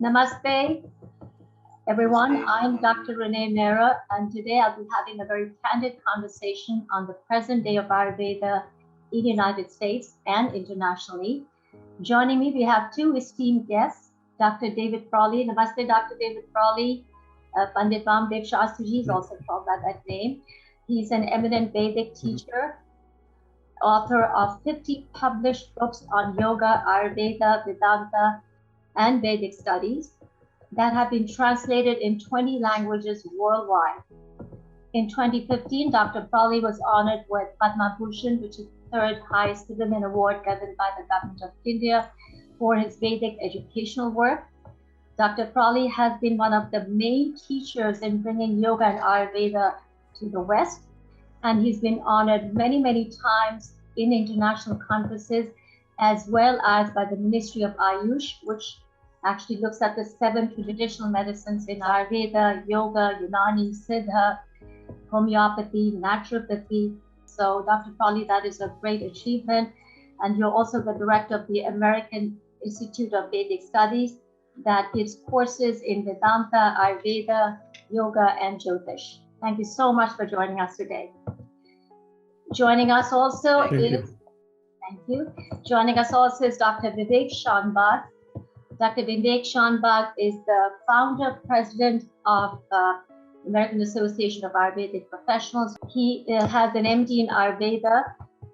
Namaste, everyone. I'm Dr. Renee Mehrra, and today I'll be having a very candid conversation on the present day of Ayurveda in the United States and internationally. Joining me, we have two esteemed guests, Dr. David Frawley. Namaste, Dr. David Frawley. Pandit Vamadeva Shastri is also called by that name. He's an eminent Vedic teacher, author of 50 published books on yoga, Ayurveda, Vedanta, and Vedic studies that have been translated in 20 languages worldwide. In 2015, Dr. Frawley was honored with Padma Bhushan, which is the third highest civilian award given by the government of India for his Vedic educational work. Dr. Frawley has been one of the main teachers in bringing yoga and Ayurveda to the West, and he's been honored many, many times in international conferences, as well as by the Ministry of Ayush, which actually looks at the 7 traditional medicines in Ayurveda, Yoga, Unani, Siddha, homeopathy, naturopathy. So Dr. Frawley, that is a great achievement. And you're also the director of the American Institute of Vedic Studies that gives courses in Vedanta, Ayurveda, Yoga, and Jyotish. Thank you so much for joining us today. Joining us also Joining us also is Dr. Vivek Shanbhag. Dr. Vivek Shanbhag is the founder, president of the American Association of Ayurvedic Professionals. He has an MD in Ayurveda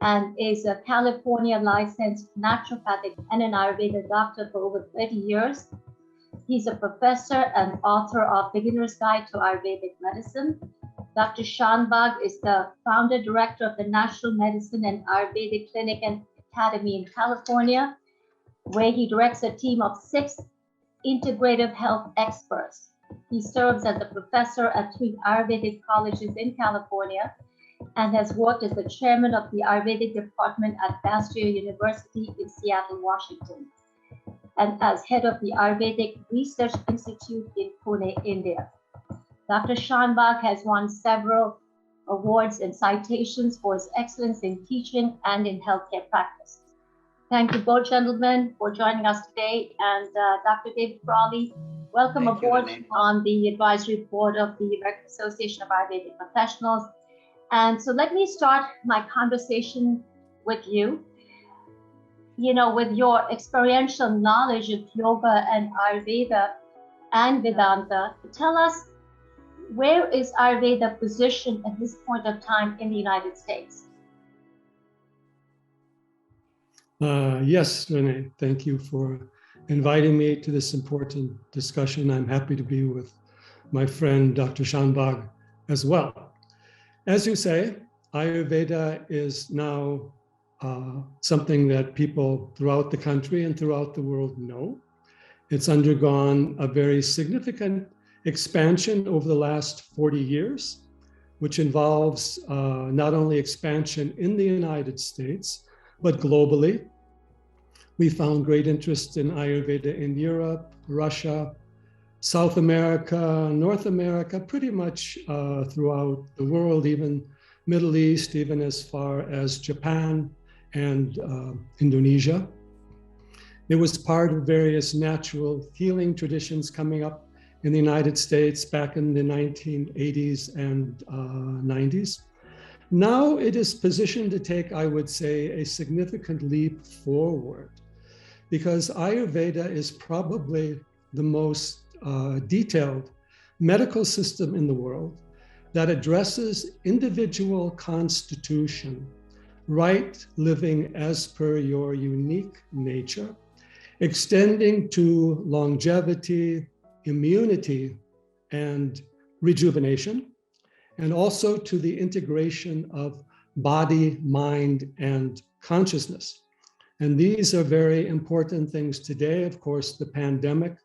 and is a California licensed naturopathic and an Ayurveda doctor for over 30 years. He's a professor and author of Beginner's Guide to Ayurvedic Medicine. Dr. Shanbhag is the founder director of the National Medicine and Ayurvedic Clinic and Academy in California, where he directs a team of 6 integrative health experts. He serves as a professor at 3 Ayurvedic colleges in California and has worked as the chairman of the Ayurvedic department at Bastyr University in Seattle, Washington, and as head of the Ayurvedic Research Institute in Pune, India. Dr. Shanbhag has won several awards and citations for his excellence in teaching and in healthcare practice. Thank you both gentlemen for joining us today. And Dr. David Frawley, welcome aboard on the advisory board of the American Association of Ayurvedic Professionals. And so let me start my conversation with you. You know, with your experiential knowledge of yoga and Ayurveda and Vedanta, tell us, where is Ayurveda positioned at this point of time in the United States? Yes, Renee, thank you for inviting me to this important discussion. I'm happy to be with my friend, Dr. Shanbhag, as well. As you say, Ayurveda is now something that people throughout the country and throughout the world know. It's undergone a very significant expansion over the last 40 years, which involves not only expansion in the United States, but globally. We found great interest in Ayurveda in Europe, Russia, South America, North America, pretty much throughout the world, even Middle East, even as far as Japan and Indonesia. It was part of various natural healing traditions coming up in the United States back in the 1980s and 90s. Now it is positioned to take, I would say, a significant leap forward, because Ayurveda is probably the most detailed medical system in the world that addresses individual constitution, right living as per your unique nature, extending to longevity, immunity, and rejuvenation, and also to the integration of body, mind, and consciousness. And these are very important things today. Of course, the pandemic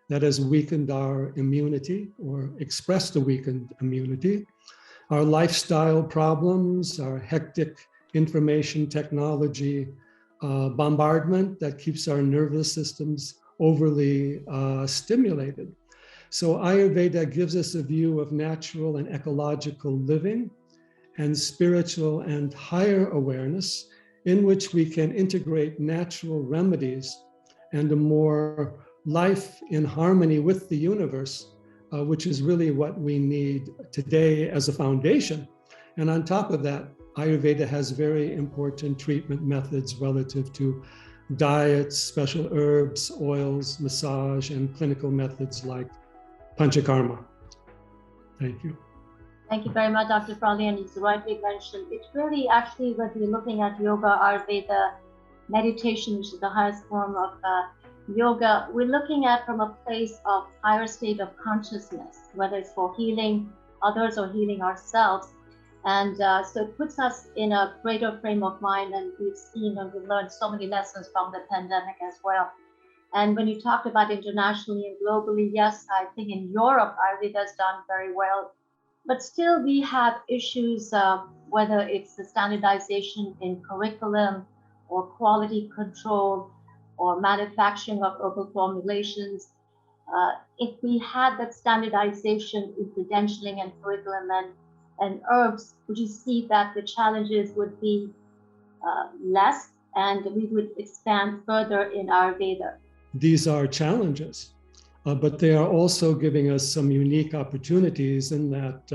that has weakened our immunity or expressed a weakened immunity, our lifestyle problems, our hectic information technology bombardment that keeps our nervous systems overly stimulated. So Ayurveda gives us a view of natural and ecological living and spiritual and higher awareness, in which we can integrate natural remedies and a more life in harmony with the universe, which is really what we need today as a foundation. And on top of that, Ayurveda has very important treatment methods relative to diets, special herbs, oils, massage, and clinical methods like panchakarma. Thank you. Thank you very much, Dr. Frawley, and it's rightly mentioned. It's really actually when we're looking at yoga, Ayurveda, meditation, which is the highest form of yoga, we're looking at from a place of higher state of consciousness, whether it's for healing others or healing ourselves. And so it puts us in a greater frame of mind, and we've seen and we've learned so many lessons from the pandemic as well. And when you talked about internationally and globally, yes, I think in Europe, Ayurveda has done very well. But still, we have issues, whether it's the standardization in curriculum or quality control or manufacturing of herbal formulations. If we had that standardization in credentialing and curriculum and herbs, would you see that the challenges would be less and we would expand further in Ayurveda? These are challenges. But they are also giving us some unique opportunities in that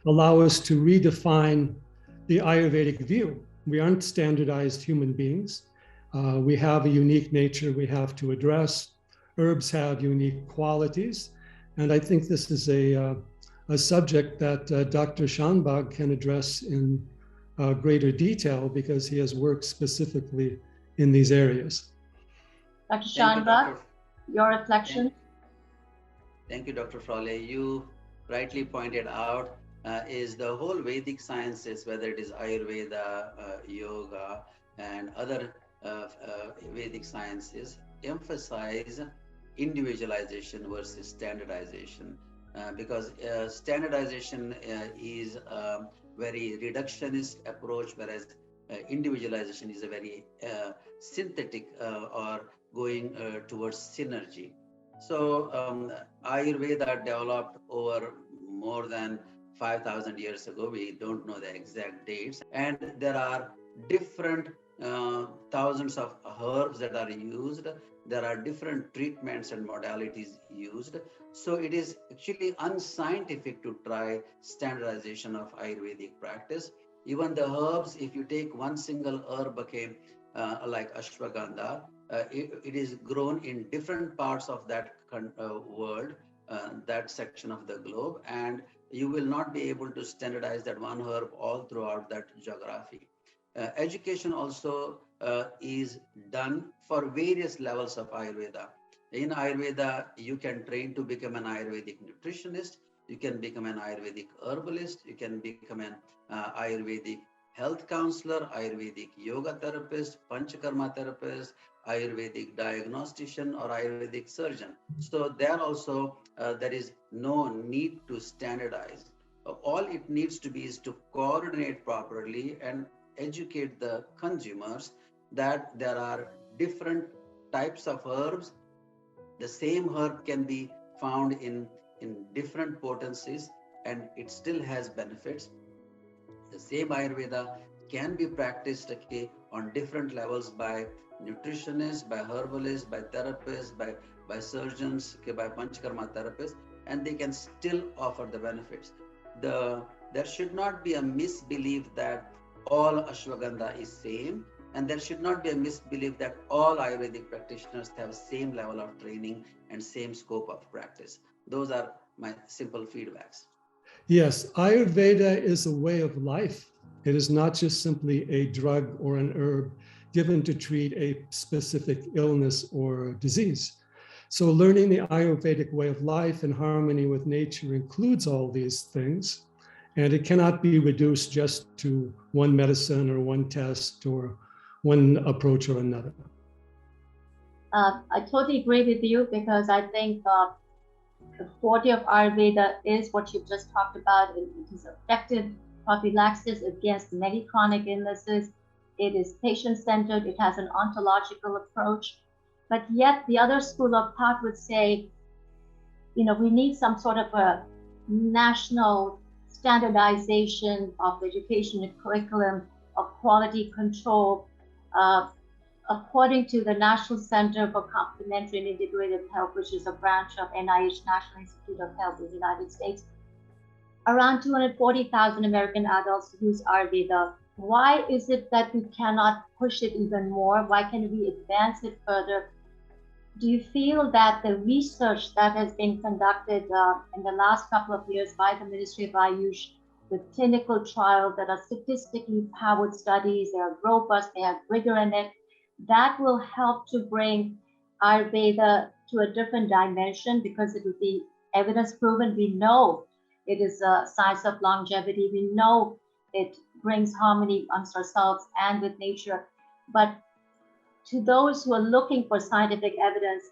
allow us to redefine the Ayurvedic view. We aren't standardized human beings. We have a unique nature we have to address. Herbs have unique qualities. And I think this is a subject that Dr. Shanbhag can address in greater detail because he has worked specifically in these areas. Dr. Shanbhag, your reflection? Thank you, Dr. Frawley. You rightly pointed out is the whole Vedic sciences, whether it is Ayurveda, yoga, and other Vedic sciences, emphasize individualization versus standardization. Because standardization is a very reductionist approach, whereas individualization is a very synthetic or going towards synergy. So Ayurveda developed over more than 5,000 years ago. We don't know the exact dates. And there are different thousands of herbs that are used. There are different treatments and modalities used. So it is actually unscientific to try standardization of Ayurvedic practice. Even the herbs, if you take one single herb, okay, like ashwagandha, it is grown in different parts of that world, that section of the globe, and you will not be able to standardize that one herb all throughout that geography. Education also is done for various levels of Ayurveda. In Ayurveda, you can train to become an Ayurvedic nutritionist, you can become an Ayurvedic herbalist, you can become an Ayurvedic health counselor, Ayurvedic yoga therapist, panchakarma therapist, Ayurvedic diagnostician, or Ayurvedic surgeon. So there also, there is no need to standardize. All it needs to be is to coordinate properly and educate the consumers that there are different types of herbs. The same herb can be found in different potencies and it still has benefits. The same Ayurveda can be practiced on different levels by nutritionists, by herbalists, by therapists, by surgeons, by panchakarma therapists, and they can still offer the benefits. There should not be a misbelief that all ashwagandha is same, and there should not be a misbelief that all Ayurvedic practitioners have same level of training and same scope of practice. Those are my simple feedbacks. Yes, Ayurveda is a way of life. It is not just simply a drug or an herb given to treat a specific illness or disease. So learning the Ayurvedic way of life in harmony with nature includes all these things, and it cannot be reduced just to one medicine or one test or one approach or another. I totally agree with you because I think the forte of Ayurveda is what you've just talked about. It is effective prophylaxis against many chronic illnesses. It is patient-centered. It has an ontological approach. But yet the other school of thought would say, we need some sort of a national standardization of education and curriculum, of quality control, according to the National Center for Complementary and Integrative Health, which is a branch of NIH, National Institute of Health in the United States, around 240,000 American adults use Ayurveda. Why is it that we cannot push it even more? Why can't we advance it further? Do you feel that the research that has been conducted in the last couple of years by the Ministry of Ayush with clinical trials that are statistically powered studies, they are robust, they have rigor in it, that will help to bring Ayurveda to a different dimension because it will be evidence proven? We know it is a science of longevity. We know it brings harmony amongst ourselves and with nature. But to those who are looking for scientific evidence,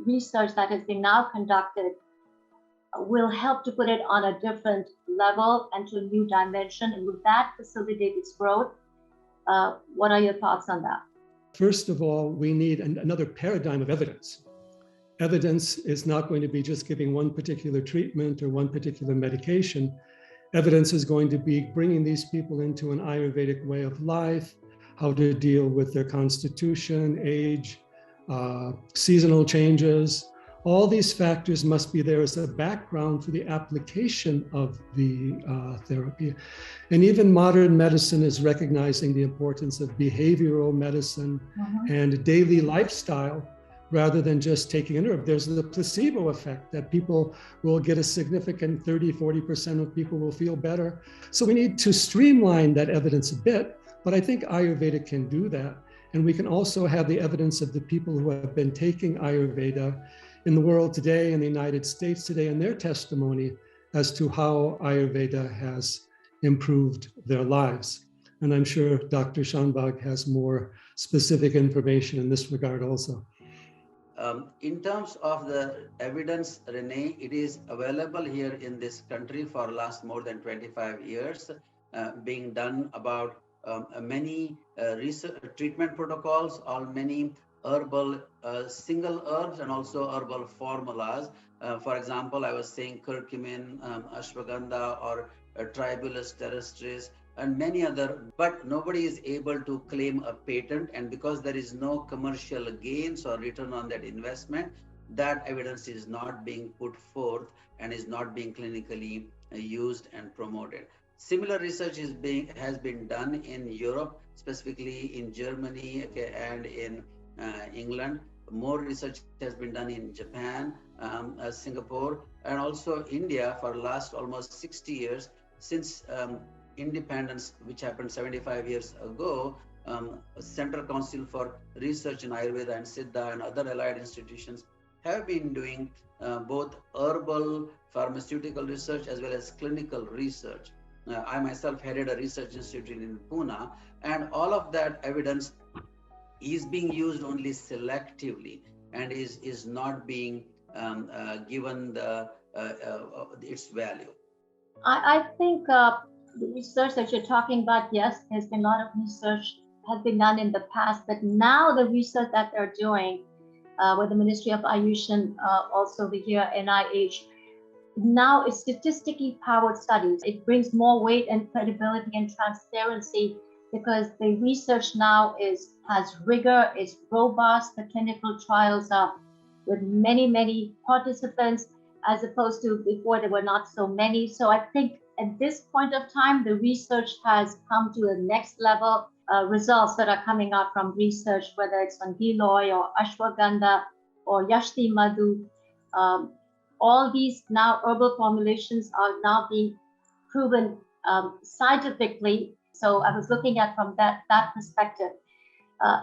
research that has been now conducted will help to put it on a different level and to a new dimension. And will that facilitate its growth? What are your thoughts on that? First of all, we need another paradigm of evidence. Evidence is not going to be just giving one particular treatment or one particular medication. Evidence is going to be bringing these people into an Ayurvedic way of life, how to deal with their constitution, age, seasonal changes. All these factors must be there as a background for the application of the therapy. And even modern medicine is recognizing the importance of behavioral medicine and daily lifestyle rather than just taking an herb. There's the placebo effect that people will get a significant 30-40% of people will feel better. So we need to streamline that evidence a bit, but I think Ayurveda can do that. And we can also have the evidence of the people who have been taking Ayurveda in the world today, in the United States today, and their testimony as to how Ayurveda has improved their lives. And I'm sure Dr. Shanbhag has more specific information in this regard also. In terms of the evidence, Renee, it is available here in this country for last more than 25 years, being done about many research treatment protocols, all many herbal single herbs and also herbal formulas. For example, I was saying curcumin, ashwagandha, or tribulus terrestris, and many other, but nobody is able to claim a patent. And because there is no commercial gains or return on that investment, that evidence is not being put forth and is not being clinically used and promoted. Similar research has been done in Europe, specifically in Germany, and in England. More research has been done in Japan, Singapore, and also India for the last almost 60 years since independence, which happened 75 years ago. Central Council for Research in Ayurveda and Siddha and other allied institutions have been doing both herbal pharmaceutical research as well as clinical research. I myself headed a research institute in Pune, and all of that evidence is being used only selectively and is not being given its value. I think the research that you're talking about, yes, there's been a lot of research has been done in the past, but now the research that they're doing with the Ministry of Ayush and also the here NIH, now it's statistically powered studies. It brings more weight and credibility and transparency because the research now has rigor, is robust. The clinical trials are with many participants, as opposed to before there were not so many. So I think at this point of time, the research has come to a next level. Results that are coming out from research, whether it's on Giloy or ashwagandha or yashti madhu, all these now herbal formulations are now being proven scientifically. So I was looking at from that perspective.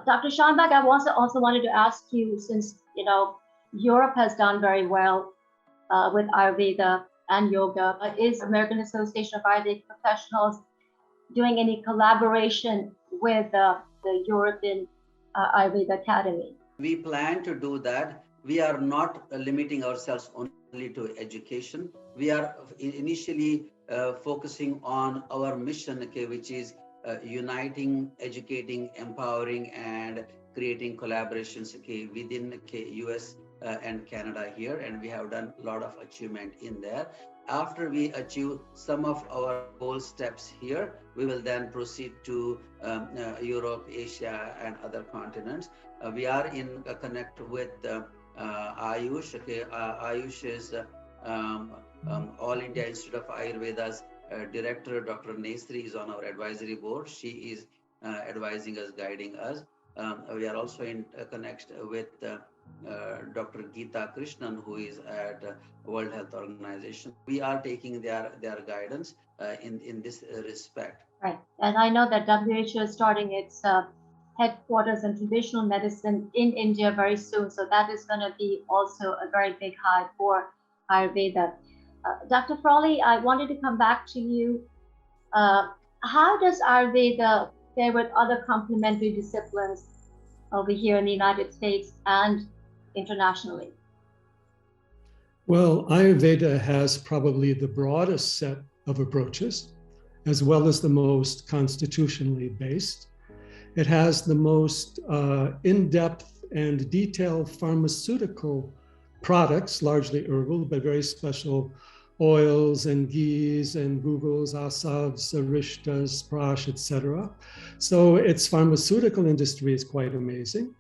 Dr. Shanbhag, I also wanted to ask you, since Europe has done very well with Ayurveda and yoga, is American Association of Ayurvedic Professionals doing any collaboration with the European Ayurveda Academy? We plan to do that. We are not limiting ourselves only to education. We are initially focusing on our mission, which is uniting, educating, empowering, and creating collaborations within US and Canada here, and we have done a lot of achievement in there. After we achieve some of our goal steps here, we will then proceed to Europe, Asia, and other continents. We are in connect with Ayush. Okay, Ayush is All India Institute of Ayurveda's director. Dr. Nesri is on our advisory board. She is advising us, guiding us. We are also in connect with Dr. Geeta Krishnan, who is at World Health Organization. We are taking their guidance in this respect. Right. And I know that WHO is starting its headquarters in traditional medicine in India very soon. So that is going to be also a very big high for Ayurveda. Dr. Frawley, I wanted to come back to you. How does Ayurveda pair with other complementary disciplines over here in the United States and internationally? Well, Ayurveda has probably the broadest set of approaches, as well as the most constitutionally based. It has the most in-depth and detailed pharmaceutical products, largely herbal, but very special oils and ghees and gugels, asavs, arishtas, prash, etc. So its pharmaceutical industry is quite amazing.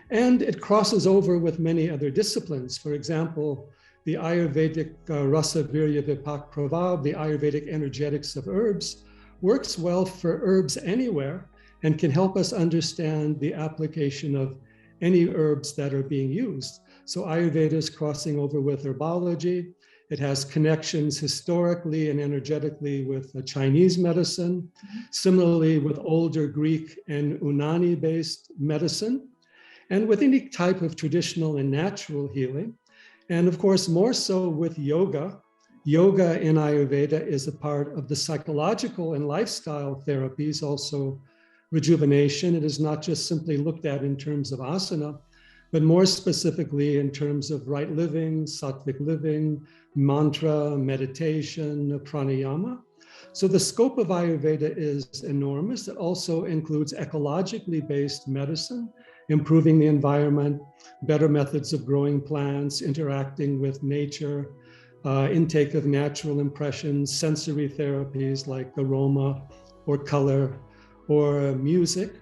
And it crosses over with many other disciplines. For example, the Ayurvedic Rasa Virya Vipak Prabhav, the Ayurvedic energetics of herbs, works well for herbs anywhere and can help us understand the application of any herbs that are being used. So Ayurveda is crossing over with herbology. It has connections historically and energetically with Chinese medicine, similarly with older Greek and Unani-based medicine, and with any type of traditional and natural healing. And of course, more so with yoga. Yoga in Ayurveda is a part of the psychological and lifestyle therapies, also rejuvenation. It is not just simply looked at in terms of asana, but more specifically in terms of right living, sattvic living, mantra, meditation, pranayama. So the scope of Ayurveda is enormous. It also includes ecologically based medicine, improving the environment, better methods of growing plants, interacting with nature, intake of natural impressions, sensory therapies like aroma or color or music.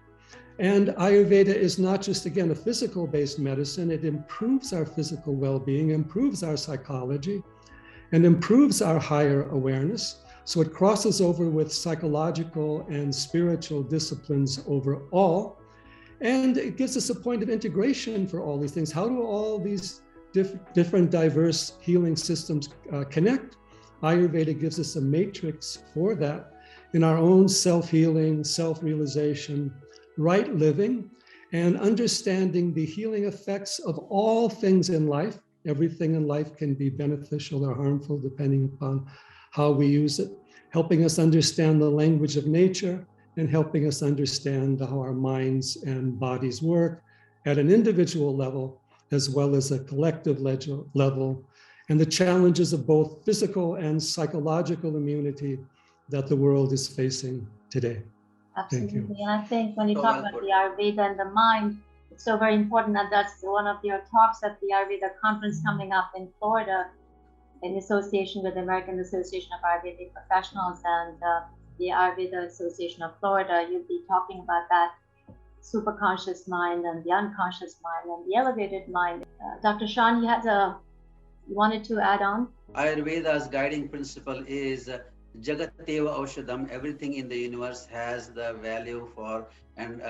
And Ayurveda is not just, again, a physical-based medicine. It improves our physical well-being, improves our psychology, and improves our higher awareness. So it crosses over with psychological and spiritual disciplines overall. And it gives us a point of integration for all these things. How do all these different diverse healing systems connect? Ayurveda gives us a matrix for that in our own self-healing, self-realization, right living, and understanding the healing effects of all things in life. Everything in life can be beneficial or harmful depending upon how we use it, helping us understand the language of nature and helping us understand how our minds and bodies work at an individual level, as well as a collective level, and the challenges of both physical and psychological immunity that the world is facing today. Absolutely. And I think when you talk about the Ayurveda and the mind, it's so very important that that's one of your talks at the Ayurveda conference coming up in Florida in association with the American Association of Ayurvedic Professionals and the Ayurveda Association of Florida. You'll be talking about that superconscious mind and the unconscious mind and the elevated mind. Dr. Shan, you wanted to add on? Ayurveda's guiding principle is Jagateva Aushadam. Everything in the universe has the value for and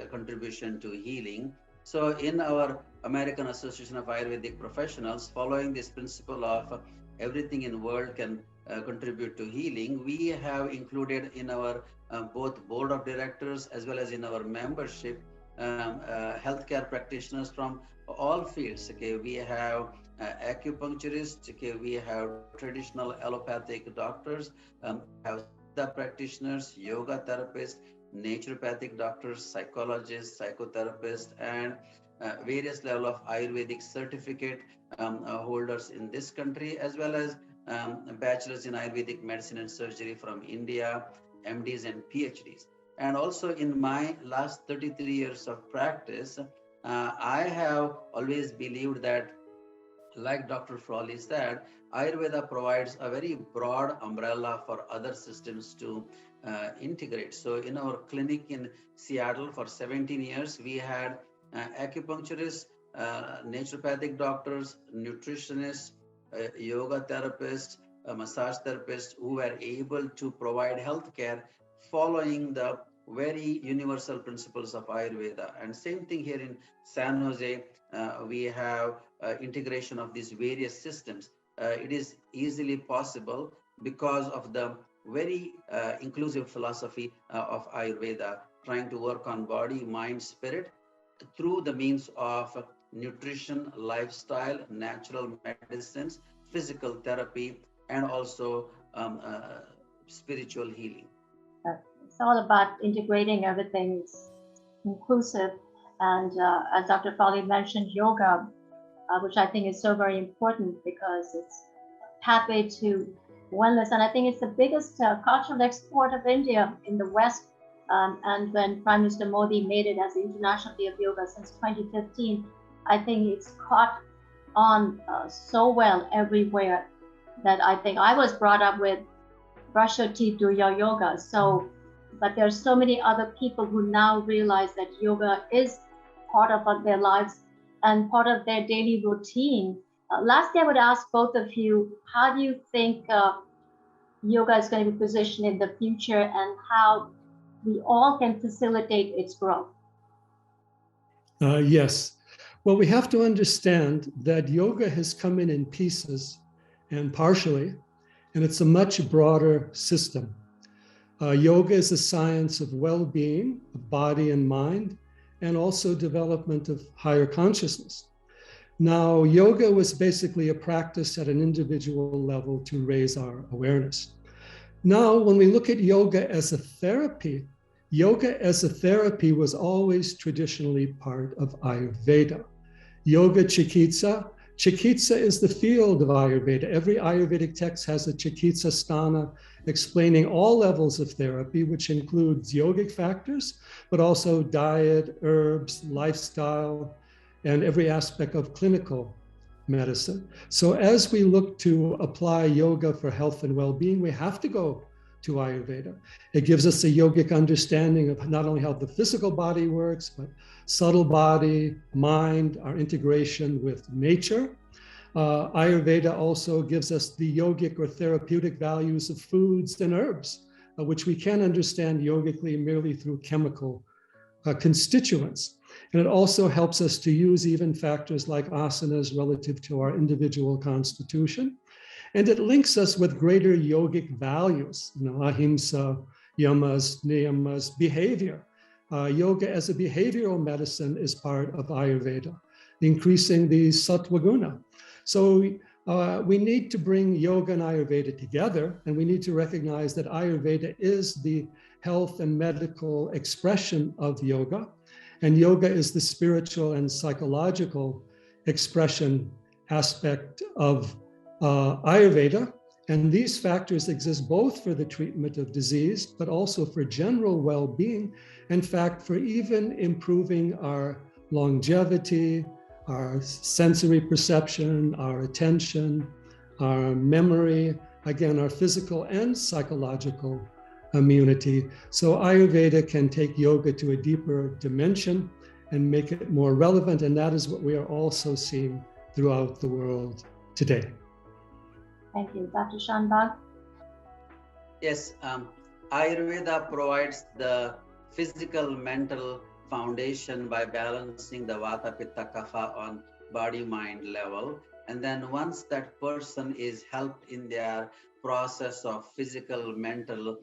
contribution to healing. So in our American Association of Ayurvedic Professionals, following this principle of everything in the world can contribute to healing, we have included in our both board of directors as well as in our membership healthcare practitioners from all fields. Okay, we have acupuncturists, okay, we have traditional allopathic doctors, have the practitioners, yoga therapists, naturopathic doctors, psychologists, psychotherapists, and various level of Ayurvedic certificate holders in this country, as well as bachelors in Ayurvedic medicine and surgery from India, MDs and PhDs. And also in my last 33 years of practice, I have always believed that like Dr. Frawley said, Ayurveda provides a very broad umbrella for other systems to integrate. So in our clinic in Seattle for 17 years, we had acupuncturists, naturopathic doctors, nutritionists, yoga therapists, massage therapists who were able to provide healthcare following the very universal principles of Ayurveda. And same thing here in San Jose, we have integration of these various systems. It is easily possible because of the very inclusive philosophy of Ayurveda, trying to work on body, mind, spirit through the means of nutrition, lifestyle, natural medicines, physical therapy, and also spiritual healing. It's all about integrating everything. It's inclusive. And as Dr. Frawley mentioned, yoga, which I think is so very important because it's a pathway to wellness. And I think it's the biggest cultural export of India in the West. And when Prime Minister Modi made it as the International Day of Yoga since 2015, I think it's caught on so well everywhere that I think I was brought up with brush your teeth, do your yoga. So, but there's so many other people who now realize that yoga is part of their lives and part of their daily routine. Lastly, I would ask both of you, how do you think yoga is going to be positioned in the future and how we all can facilitate its growth? Yes. Well, we have to understand that yoga has come in pieces and partially, and it's a much broader system. Yoga is a science of well-being, of body and mind, and also development of higher consciousness. Now, yoga was basically a practice at an individual level to raise our awareness. Now, when we look at yoga as a therapy was always traditionally part of Ayurveda. Yoga Chikitsa. Chikitsa is the field of Ayurveda. Every Ayurvedic text has a Chikitsa sthana explaining all levels of therapy, which includes yogic factors, but also diet, herbs, lifestyle, and every aspect of clinical medicine. So as we look to apply yoga for health and well-being, we have to go to Ayurveda. It gives us a yogic understanding of not only how the physical body works, but subtle body, mind, our integration with nature. Ayurveda also gives us the yogic or therapeutic values of foods and herbs, which we can understand yogically merely through chemical constituents. And it also helps us to use even factors like asanas relative to our individual constitution. And it links us with greater yogic values, ahimsa, yamas, niyamas, behavior. Yoga as a behavioral medicine is part of Ayurveda, increasing the sattva guna. So we need to bring yoga and Ayurveda together, and we need to recognize that Ayurveda is the health and medical expression of yoga, and yoga is the spiritual and psychological expression aspect of Ayurveda. And these factors exist both for the treatment of disease, but also for general well-being. In fact, for even improving our longevity, our sensory perception, our attention, our memory, again, our physical and psychological immunity. So Ayurveda can take yoga to a deeper dimension and make it more relevant. And that is what we are also seeing throughout the world today. Thank you. Dr. Shanbhag? Yes, Ayurveda provides the physical, mental foundation by balancing the Vata, Pitta, Kapha on body-mind level. And then once that person is helped in their process of physical, mental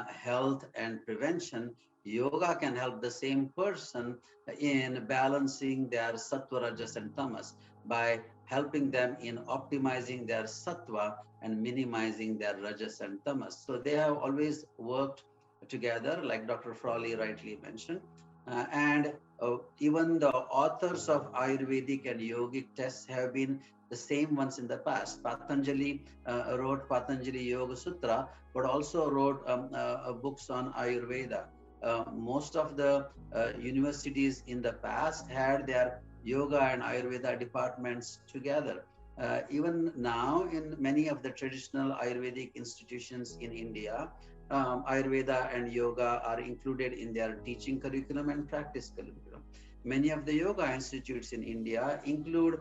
health and prevention, yoga can help the same person in balancing their sattva, rajas, and tamas by helping them in optimizing their sattva and minimizing their rajas and tamas. So they have always worked together, like Dr. Frawley rightly mentioned. And even the authors of Ayurvedic and yogic texts have been the same ones in the past. Patanjali wrote Patanjali Yoga Sutra, but also wrote books on Ayurveda. Most of the universities in the past had their yoga and Ayurveda departments together. Even now, in many of the traditional Ayurvedic institutions in India, Ayurveda and yoga are included in their teaching curriculum and practice curriculum. Many of the yoga institutes in India include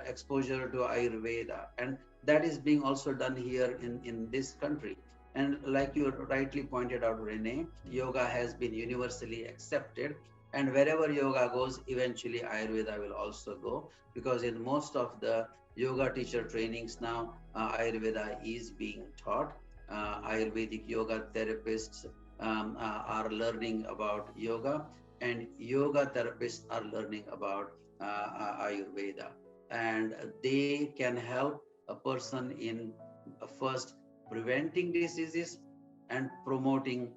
exposure to Ayurveda, and that is being also done here in this country. And like you rightly pointed out, Renee, yoga has been universally accepted, and wherever yoga goes, eventually Ayurveda will also go, because in most of the yoga teacher trainings now, Ayurveda is being taught. Ayurvedic yoga therapists are learning about yoga, and yoga therapists are learning about Ayurveda, and they can help a person in first preventing diseases and promoting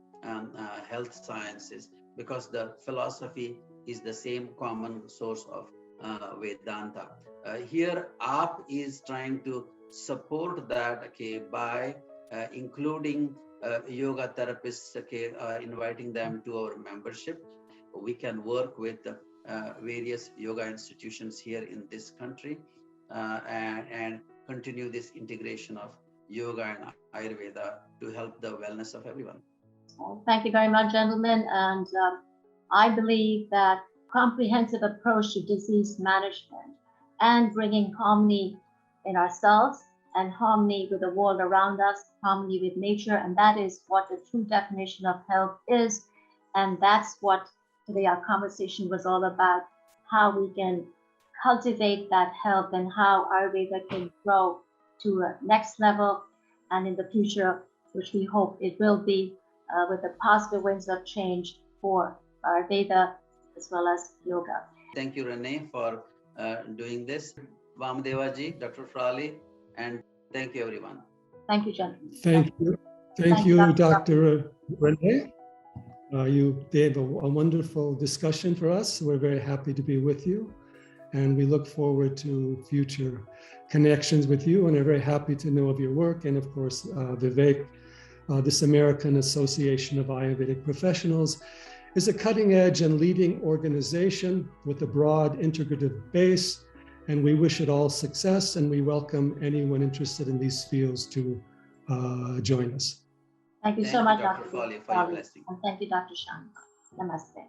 health sciences, because the philosophy is the same common source of Vedanta. Here, AAP is trying to support that, okay, by including yoga therapists, okay, inviting them to our membership. We can work with various yoga institutions here in this country and continue this integration of yoga and Ayurveda to help the wellness of everyone. Thank you very much, gentlemen. And I believe that comprehensive approach to disease management and bringing harmony in ourselves and harmony with the world around us, harmony with nature, and that is what the true definition of health is. And that's what today our conversation was all about, how we can cultivate that health and how Ayurveda can grow to a next level, and in the future, which we hope it will be, with the positive winds of change for Ayurveda as well as yoga. Thank you, Renee, for doing this. Vamadeva ji, Dr. Frawley, and thank you, everyone. Thank you, gentlemen. Thank you. Thank you, Dr. Renee. You gave a wonderful discussion for us. We're very happy to be with you, and we look forward to future connections with you, and are very happy to know of your work. And of course, Vivek, this American Association of Ayurvedic Professionals, is a cutting edge and leading organization with a broad integrative base, and we wish it all success, and we welcome anyone interested in these fields to join us. Thank you so much, Dr. Frawley, for your blessing. And thank you, Dr. Shanbhag. Namaste.